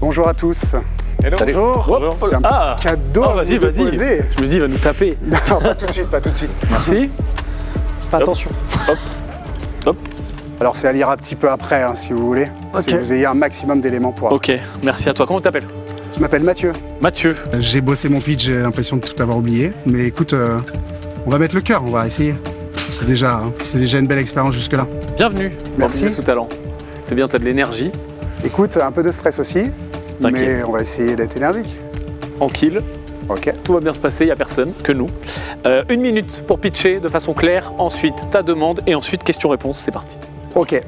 Bonjour à tous. Hello. Bonjour. Bonjour. J'ai un petit cadeau à vous déposer. Je me dis, il va nous taper. Non, pas tout de suite, pas tout de suite. Merci. Attention. Hop. Hop. Alors c'est à lire un petit peu après, hein, si vous voulez. Ok. Si vous ayez un maximum d'éléments pour... Ok, merci à toi. Comment tu t'appelles? Je m'appelle Mathieu. Mathieu. J'ai bossé mon pitch, j'ai l'impression de tout avoir oublié. Mais écoute, on va mettre le cœur, on va essayer. C'est déjà une belle expérience jusque-là. Bienvenue. Merci. Dans Business ou Talent. C'est bien, t'as de l'énergie. Écoute, un peu de stress aussi, mais T'inquiète. on va essayer d'être énergique. Tranquille. Ok. Tout va bien se passer, il n'y a personne que nous. 1 minute pour pitcher de façon claire. Ensuite, ta demande. Et ensuite, question-réponse. C'est parti. Ok.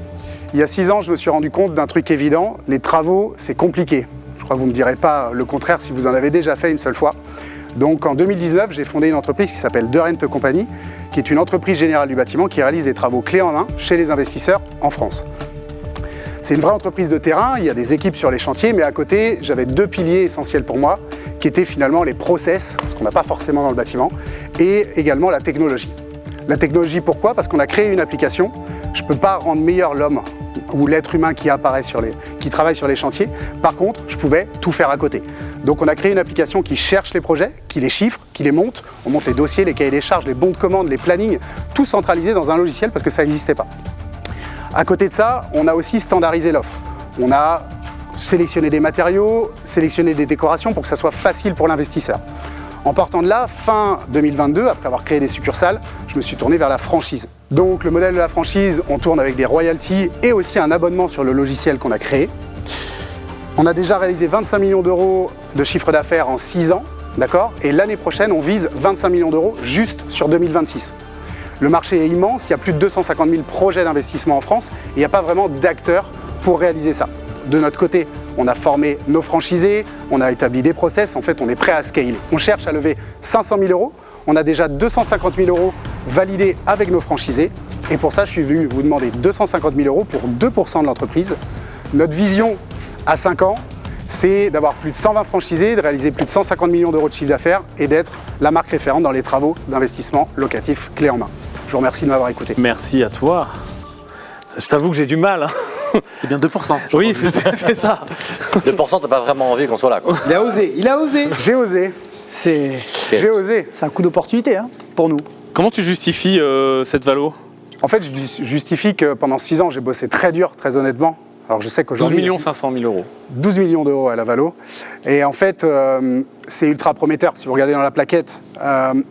Il y a 6 ans, je me suis rendu compte d'un truc évident. Les travaux, c'est compliqué. Je crois que vous ne me direz pas le contraire si vous en avez déjà fait une seule fois. Donc en 2019, j'ai fondé une entreprise qui s'appelle De Rent Company, qui est une entreprise générale du bâtiment qui réalise des travaux clés en main chez les investisseurs en France. C'est une vraie entreprise de terrain, il y a des équipes sur les chantiers, mais à côté, j'avais 2 piliers essentiels pour moi, qui étaient finalement les process, ce qu'on n'a pas forcément dans le bâtiment, et également la technologie. La technologie, pourquoi? Parce qu'on a créé une application. Je ne peux pas rendre meilleur l'homme ou l'être humain qui travaille sur les chantiers. Par contre, je pouvais tout faire à côté. Donc on a créé une application qui cherche les projets, qui les chiffre, qui les monte. On monte les dossiers, les cahiers des charges, les bons de commande, les plannings, tout centralisé dans un logiciel parce que ça n'existait pas. À côté de ça, on a aussi standardisé l'offre. On a sélectionné des matériaux, sélectionné des décorations pour que ça soit facile pour l'investisseur. En partant de là, fin 2022, après avoir créé des succursales, je me suis tourné vers la franchise. Donc le modèle de la franchise, on tourne avec des royalties et aussi un abonnement sur le logiciel qu'on a créé. On a déjà réalisé 25 millions d'euros de chiffre d'affaires en 6 ans, d'accord? Et l'année prochaine, on vise 25 millions d'euros juste sur 2026. Le marché est immense, il y a plus de 250 000 projets d'investissement en France et il n'y a pas vraiment d'acteurs pour réaliser ça. De notre côté, on a formé nos franchisés, on a établi des process, en fait on est prêt à scaler. On cherche à lever 500 000 euros, on a déjà 250 000 euros validés avec nos franchisés et pour ça je suis venu vous demander 250 000 euros pour 2% de l'entreprise. Notre vision à 5 ans, c'est d'avoir plus de 120 franchisés, de réaliser plus de 150 millions d'euros de chiffre d'affaires et d'être la marque référente dans les travaux d'investissement locatif clé en main. Je vous remercie de m'avoir écouté. Merci à toi. Je t'avoue que j'ai du mal. C'est bien 2%. Oui, c'est ça. 2%, t'as pas vraiment envie qu'on soit là, quoi. Il a osé. J'ai osé, j'ai osé. C'est un coup d'opportunité hein, pour nous. Comment tu justifies cette valo? En fait, je justifie que pendant 6 ans, j'ai bossé très dur, très honnêtement. Alors je sais 12 qu'aujourd'hui... 500 000 euros. 12 millions d'euros à la Valo. Et en fait, c'est ultra prometteur. Si vous regardez dans la plaquette,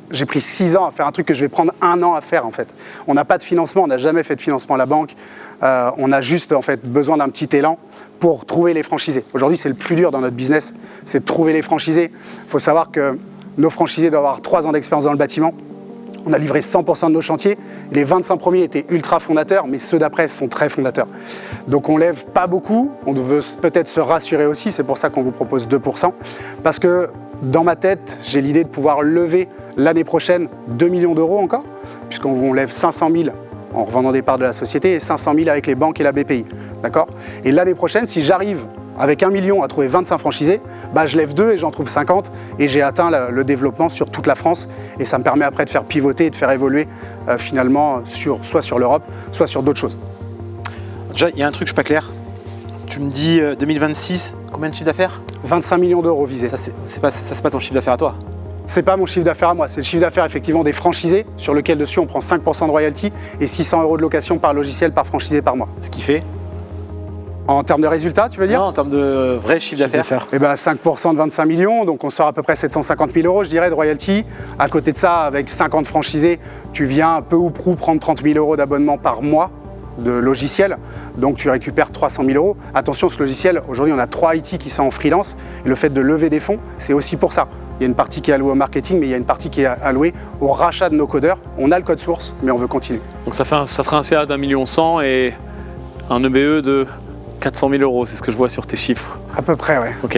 j'ai pris 6 ans à faire un truc que je vais prendre 1 an à faire en fait. On n'a pas de financement, on n'a jamais fait de financement à la banque. On a juste en fait besoin d'un petit élan pour trouver les franchisés. Aujourd'hui, c'est le plus dur dans notre business, c'est de trouver les franchisés. Il faut savoir que nos franchisés doivent avoir 3 ans d'expérience dans le bâtiment. On a livré 100% de nos chantiers. Les 25 premiers étaient ultra fondateurs, mais ceux d'après sont très fondateurs. Donc on lève pas beaucoup, on veut peut-être se rassurer aussi, c'est pour ça qu'on vous propose 2%. Parce que dans ma tête, j'ai l'idée de pouvoir lever l'année prochaine 2 millions d'euros encore, puisqu'on lève 500 000 en revendant des parts de la société et 500 000 avec les banques et la BPI. D'accord ? Et l'année prochaine, si j'arrive avec 1 million à trouver 25 franchisés, bah je lève 2 et j'en trouve 50 et j'ai atteint le développement sur toute la France et ça me permet après de faire pivoter et de faire évoluer finalement soit sur l'Europe, soit sur d'autres choses. Déjà, il y a un truc, je suis pas clair. Tu me dis 2026, combien de chiffre d'affaires? 25 millions d'euros visés. Ça, c'est pas ton chiffre d'affaires à toi. C'est pas mon chiffre d'affaires à moi, c'est le chiffre d'affaires effectivement des franchisés sur lequel dessus on prend 5% de royalty et 600 euros de location par logiciel par franchisé par mois. Ce qui fait? En termes de résultats, tu veux dire? Non, en termes de vrai chiffre d'affaires. Eh ben 5% de 25 millions, donc on sort à peu près 750 000 euros, je dirais, de royalty. À côté de ça, avec 50 franchisés, tu viens peu ou prou prendre 30 000 euros d'abonnement par mois de logiciel, donc tu récupères 300 000 euros. Attention, ce logiciel, aujourd'hui on a 3 IT qui sont en freelance, et le fait de lever des fonds, c'est aussi pour ça. Il y a une partie qui est allouée au marketing, mais il y a une partie qui est allouée au rachat de nos codeurs. On a le code source, mais on veut continuer. Donc ça fera un CA d'1,1 million et un EBE de 400 000 euros, c'est ce que je vois sur tes chiffres. À peu près, ouais. Ok.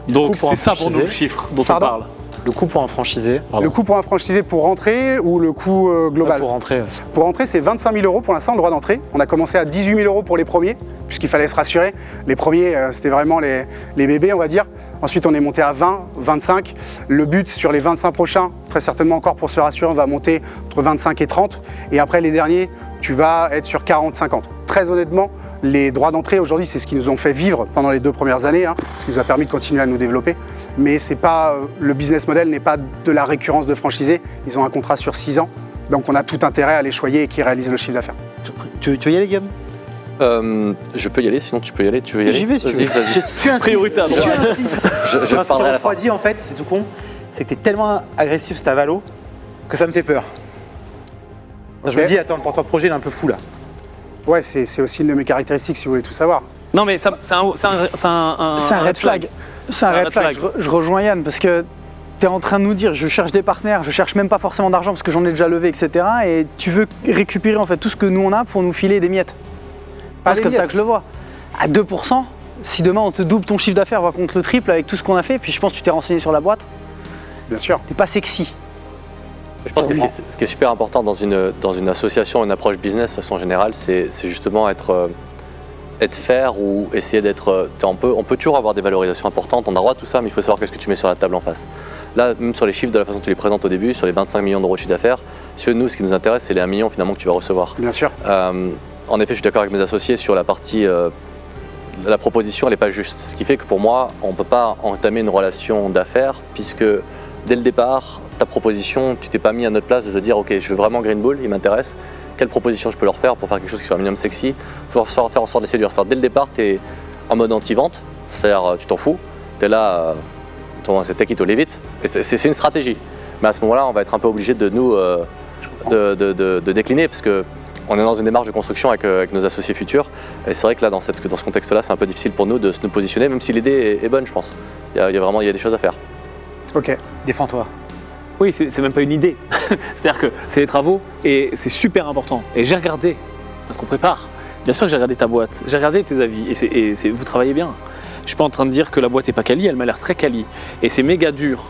Donc pour c'est un ça pour nous le franchisé. chiffre dont Pardon on parle. Le coût pour un franchisé, Le coût pour un franchisé pour rentrer ou le coût global? pour rentrer. Pour rentrer, c'est 25 000 euros pour l'instant, le droit d'entrée. On a commencé à 18 000 euros pour les premiers, puisqu'il fallait se rassurer. Les premiers, c'était vraiment les bébés, on va dire. Ensuite, on est monté à 20, 25. Le but sur les 25 prochains, très certainement encore pour se rassurer, on va monter entre 25 et 30. Et après, les derniers, tu vas être sur 40, 50. Très honnêtement, Les droits d'entrée aujourd'hui, c'est ce qui nous ont fait vivre pendant les 2 premières années, ce qui nous a permis de continuer à nous développer. Mais c'est pas, le business model n'est pas de la récurrence de franchisés. Ils ont un contrat sur 6 ans, donc on a tout intérêt à les choyer et qu'ils réalisent le chiffre d'affaires. Tu veux y aller, Guillaume? Je peux y aller, sinon tu peux y aller. Tu veux y aller? J'y vais si tu veux. Tu insistes. Priorité à droite. Tu insistes. Je parlerai à la fin. dit en fait, c'est tout con, c'est que t'es tellement agressif cet avalo que ça me fait peur. Je me dis, attends, le porteur de projet il est un peu fou là. Ouais, c'est aussi une de mes caractéristiques si vous voulez tout savoir. Non, mais c'est un red flag. C'est un red flag. Je rejoins Yann parce que tu es en train de nous dire je cherche des partenaires, je cherche même pas forcément d'argent parce que j'en ai déjà levé, etc. Et tu veux récupérer en fait tout ce que nous on a pour nous filer des miettes. C'est comme ça que je le vois. À 2%, si demain on te double ton chiffre d'affaires, voire qu'on te le triple avec tout ce qu'on a fait, puis je pense que tu t'es renseigné sur la boîte, Bien sûr. t'es pas sexy. Je pense que ce qui est super important dans une association, une approche business de façon générale, c'est justement être faire ou essayer d'être... On peut toujours avoir des valorisations importantes, on a le droit à tout ça, mais il faut savoir qu'est-ce que tu mets sur la table en face. Là, même sur les chiffres de la façon dont tu les présentes au début, sur les 25 millions d'euros de chiffre d'affaires, nous, ce qui nous intéresse, c'est les 1 million finalement que tu vas recevoir. Bien sûr. En effet, je suis d'accord avec mes associés sur la partie... la proposition, elle n'est pas juste. Ce qui fait que pour moi, on ne peut pas entamer une relation d'affaires puisque dès le départ, ta proposition, tu t'es pas mis à notre place de te dire ok, je veux vraiment Green Bull, il m'intéresse. Quelle proposition je peux leur faire pour faire quelque chose qui soit un minimum sexy, pour faire en sorte de les séduire. Dès le départ, tu es en mode anti-vente, c'est-à-dire tu t'en fous, tu es là, c'est take it or leave it, et c'est une stratégie. Mais à ce moment-là, on va être un peu obligé de nous de décliner parce que on est dans une démarche de construction avec nos associés futurs. Et c'est vrai que là, dans ce contexte-là, c'est un peu difficile pour nous de nous positionner, même si l'idée est bonne, je pense. Il y a des choses à faire. Ok. Défends-toi. Oui, c'est même pas une idée. C'est-à-dire que c'est des travaux et c'est super important. Et j'ai regardé, parce qu'on prépare. Bien sûr que j'ai regardé ta boîte, j'ai regardé tes avis et vous travaillez bien. Je suis pas en train de dire que la boîte est pas quali, elle m'a l'air très quali. Et c'est méga dur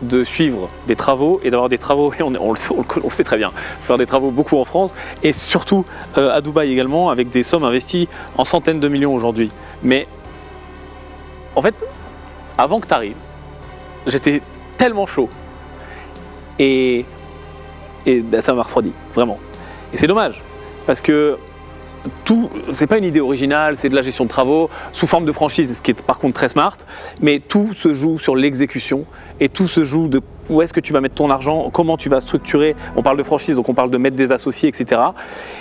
de suivre des travaux et d'avoir des travaux, et on le sait très bien, faire des travaux beaucoup en France et surtout à Dubaï également avec des sommes investies en centaines de millions aujourd'hui. Mais en fait, avant que tu arrives, j'étais tellement chaud et ça m'a refroidi, vraiment. Et c'est dommage parce que tout, c'est pas une idée originale, c'est de la gestion de travaux sous forme de franchise, ce qui est par contre très smart, mais tout se joue sur l'exécution et tout se joue de où est-ce que tu vas mettre ton argent, comment tu vas structurer. On parle de franchise, donc on parle de mettre des associés, etc.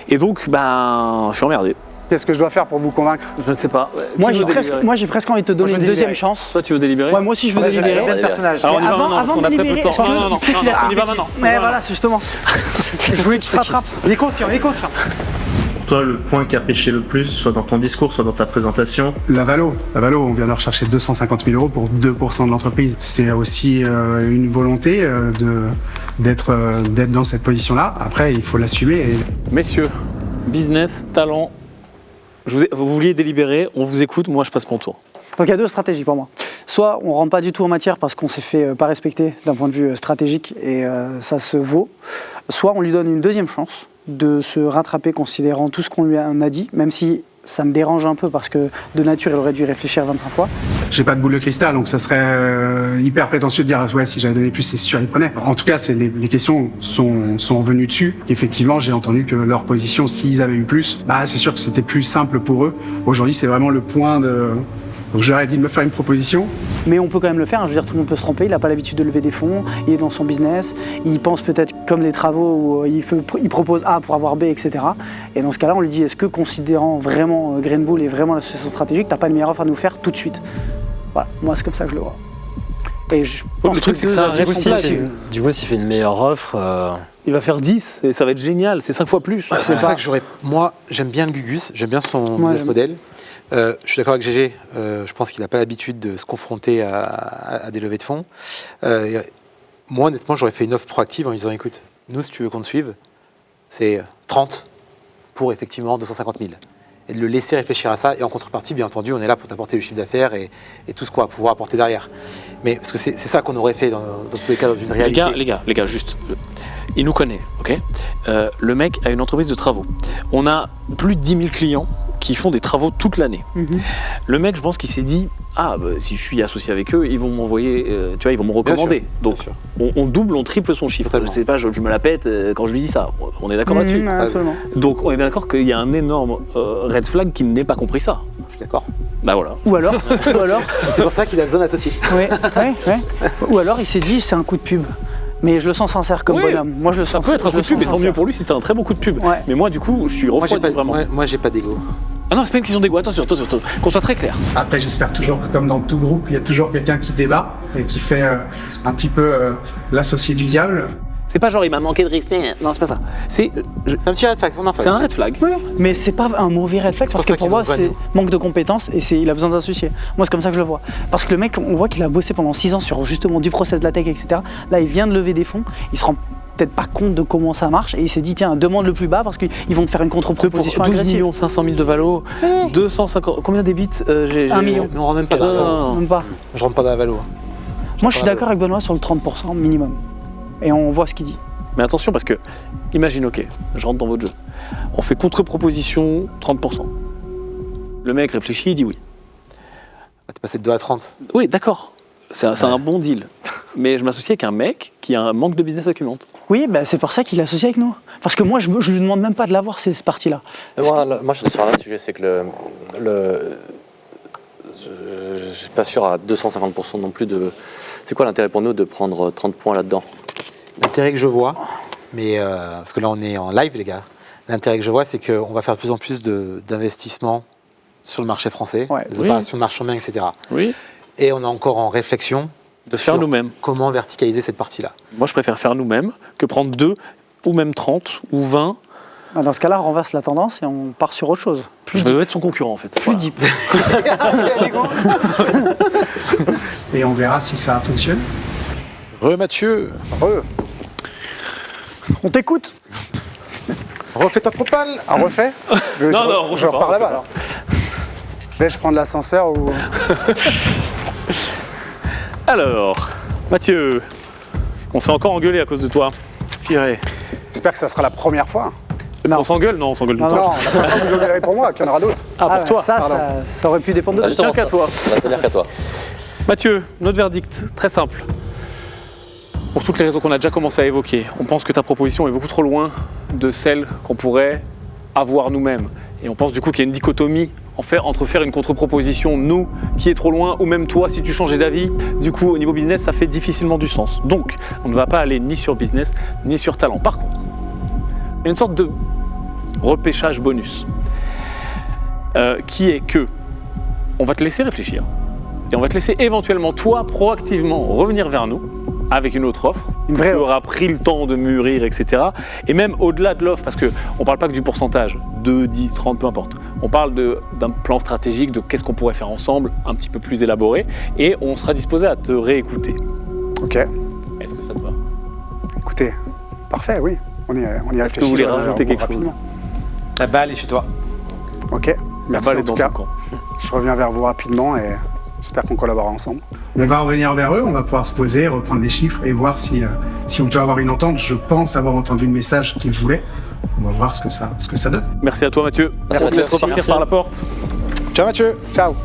Et donc, je suis emmerdé. Qu'est-ce que je dois faire pour vous convaincre? Je ne sais pas. Moi j'ai presque envie de te donner une deuxième chance. Toi, tu veux délibérer? Ouais, moi aussi je veux délibérer. J'aime bien le personnage. Alors on y va avant- maintenant, parce avant qu'on de a très peu de délibérer, temps. parce Non, on y va maintenant. Mais voilà, c'est justement. Je voulais qu'il se rattrape. Il est conscient, il est conscient. Pour toi, le point qui a pêché le plus, soit dans ton discours, soit dans ta présentation? La Valo, on vient de rechercher 250 000 euros pour 2% de l'entreprise. C'est aussi une volonté d'être dans cette position-là. Après, il faut l'assumer. Messieurs, business, talent, vous vouliez délibérer, on vous écoute, moi je passe mon tour. Donc il y a deux stratégies pour moi. Soit on ne rentre pas du tout en matière parce qu'on s'est fait pas respecter d'un point de vue stratégique et ça se vaut. Soit on lui donne une deuxième chance de se rattraper considérant tout ce qu'on lui a dit, même si ça me dérange un peu parce que de nature il aurait dû réfléchir 25 fois. J'ai pas de boule de cristal, donc ça serait hyper prétentieux de dire ouais, si j'avais donné plus, c'est sûr il prenait. En tout cas, les questions sont venues dessus. Effectivement, j'ai entendu que leur position, s'ils avaient eu plus, c'est sûr que c'était plus simple pour eux. Aujourd'hui, c'est vraiment le point de... Donc j'aurais dit de me faire une proposition. Mais on peut quand même le faire, je veux dire tout le monde peut se tromper, il n'a pas l'habitude de lever des fonds, il est dans son business, il pense peut-être comme les travaux où il propose A pour avoir B, etc. Et dans ce cas-là, on lui dit est-ce que considérant vraiment Green Bull et vraiment l'association stratégique, t'as pas une meilleure offre à nous faire tout de suite? Voilà, moi c'est comme ça que je le vois. Et je pense le truc, c'est que ça reste son plat. Du coup, s'il fait une meilleure offre... Il va faire 10 et ça va être génial, c'est 5 fois plus. C'est pour ça que moi, j'aime bien le Gugus, j'aime bien son business model. Je suis d'accord avec GG, je pense qu'il n'a pas l'habitude de se confronter à des levées de fonds. Moi, honnêtement, j'aurais fait une offre proactive en lui disant écoute, nous, si tu veux qu'on te suive, c'est 30 pour effectivement 250 000. Et de le laisser réfléchir à ça. Et en contrepartie, bien entendu, on est là pour t'apporter le chiffre d'affaires et tout ce qu'on va pouvoir apporter derrière. Mais parce que c'est ça qu'on aurait fait dans tous les cas dans une réalité. Les gars, juste. Il nous connaît, ok? Le mec a une entreprise de travaux. On a plus de 10 000 clients qui font des travaux toute l'année. Le mec, je pense qu'il s'est dit, si je suis associé avec eux, ils vont m'envoyer, tu vois, ils vont me recommander. Donc on double, on triple son chiffre. Totalement. C'est pas, je me la pète quand je lui dis ça. On est d'accord là-dessus. Absolument. Donc on est bien d'accord qu'il y a un énorme red flag qui n'ait pas compris ça. Je suis d'accord. Bah voilà. Ou alors, C'est pour ça qu'il a besoin d'associer. ouais. Ou alors il s'est dit c'est un coup de pub. Mais je le sens sincère comme Oui, bonhomme. Moi je le Ça sens. peut être un je coup le de pub, sens et tant mieux sincère. pour lui, c'était un très bon coup de pub. Ouais. Mais moi, du coup, je suis Moi, refroidi vraiment. moi, j'ai pas d'ego. Ah non, c'est pas une question d'ego. Attention, qu'on soit très clair. Après, j'espère toujours que comme dans tout groupe, il y a toujours quelqu'un qui débat et qui fait un petit peu l'associé du diable. C'est pas genre il m'a manqué de respect. Non, c'est pas ça. C'est C'est un petit red flag, on en fait. c'est un red flag. Mais c'est pas un mauvais réflexe parce que pour ça pour qu'ils moi ont besoin de c'est nous. manque de compétences et il a besoin d'associer. Moi c'est comme ça que je le vois. Parce que le mec, on voit qu'il a bossé pendant 6 ans sur justement du process de la tech, etc. Là il vient de lever des fonds, il se rend peut-être pas compte de comment ça marche et il s'est dit tiens demande le plus bas parce qu'ils vont te faire une contre-proposition Pour 12 agressive. 500 000 de valo, 250. Combien débits 1 million. Mais on rentre même pas dans ça. Non. Même pas. Je rentre pas dans la valo. Moi je suis d'accord avec Benoît sur le 30% minimum. Et on voit ce qu'il dit. Mais attention parce que, imagine, ok, je rentre dans votre jeu. On fait contre-proposition 30%. Le mec réfléchit, il dit oui. T'es passé de 2 à 30. Oui, d'accord. C'est un bon deal. Mais je m'associe avec un mec qui a un manque de business acumen. Oui, bah, c'est pour ça qu'il est associé avec nous. Parce que moi je lui demande même pas de l'avoir ces parties-là. Moi, je suis sur un autre sujet, c'est que je suis pas sûr à 250% non plus de. C'est quoi l'intérêt pour nous de prendre 30 points là-dedans? L'intérêt que je vois, mais parce que là on est en live les gars, l'intérêt que je vois c'est qu'on va faire de plus en plus d'investissements sur le marché français, Ouais. des Oui. opérations de marchand bien, etc. Oui. Et on est encore en réflexion De faire sur nous-mêmes. comment verticaliser cette partie-là. Moi, je préfère faire nous-mêmes que prendre 2 ou même 30 ou 20. Bah, dans ce cas-là, on renverse la tendance et on part sur autre chose. Plus Je deep. veux être son concurrent en fait. Plus Voilà. deep. Et on verra si ça fonctionne. Mathieu, On t'écoute. refais ta propale. Un refait Non, je repars là-bas alors. Vais-je prendre l'ascenseur ou... Alors, Mathieu, on s'est encore engueulé à cause de toi. Piré. J'espère que ça sera la première fois. Non. On s'engueule? Non, on s'engueule tout le Non, temps. la première fois que vous engueulerez pour moi, qu'il y en aura d'autres. Ah, pour toi. pardon. Ça aurait pu dépendre de Ah, toi. justement, tiens qu'à toi. Ça va tenir qu'à toi. Mathieu, notre verdict, très simple. Pour toutes les raisons qu'on a déjà commencé à évoquer, on pense que ta proposition est beaucoup trop loin de celle qu'on pourrait avoir nous-mêmes. Et on pense du coup qu'il y a une dichotomie en fait, entre faire une contre-proposition, nous, qui est trop loin, ou même toi, si tu changeais d'avis. Du coup, au niveau business, ça fait difficilement du sens. Donc, on ne va pas aller ni sur business, ni sur talent. Par contre, il y a une sorte de repêchage bonus, qui est que on va te laisser réfléchir, et on va te laisser éventuellement, toi, proactivement, revenir vers nous, avec une autre offre, Une vraie qui offre. aura pris le temps de mûrir, etc. Et même au-delà de l'offre, parce qu'on ne parle pas que du pourcentage, 2, 10, 30, peu importe. On parle d'un plan stratégique, de qu'est-ce qu'on pourrait faire ensemble, un petit peu plus élaboré, et on sera disposé à te réécouter. Ok, Est-ce que ça te va? écoutez, parfait, oui. On y réfléchit. vous voulez je reviens rajouter vers vous quelque chose? rapidement. La balle est chez toi. Ok, merci balle en est tout dans cas. ton camp. Je reviens vers vous rapidement et j'espère qu'on collaborera ensemble. On va revenir vers eux, on va pouvoir se poser, reprendre les chiffres et voir si on peut avoir une entente. Je pense avoir entendu le message qu'ils voulaient. On va voir ce que ça donne. Merci à toi, Mathieu. Merci, On te laisse merci. repartir par la porte. Ciao Mathieu. Ciao.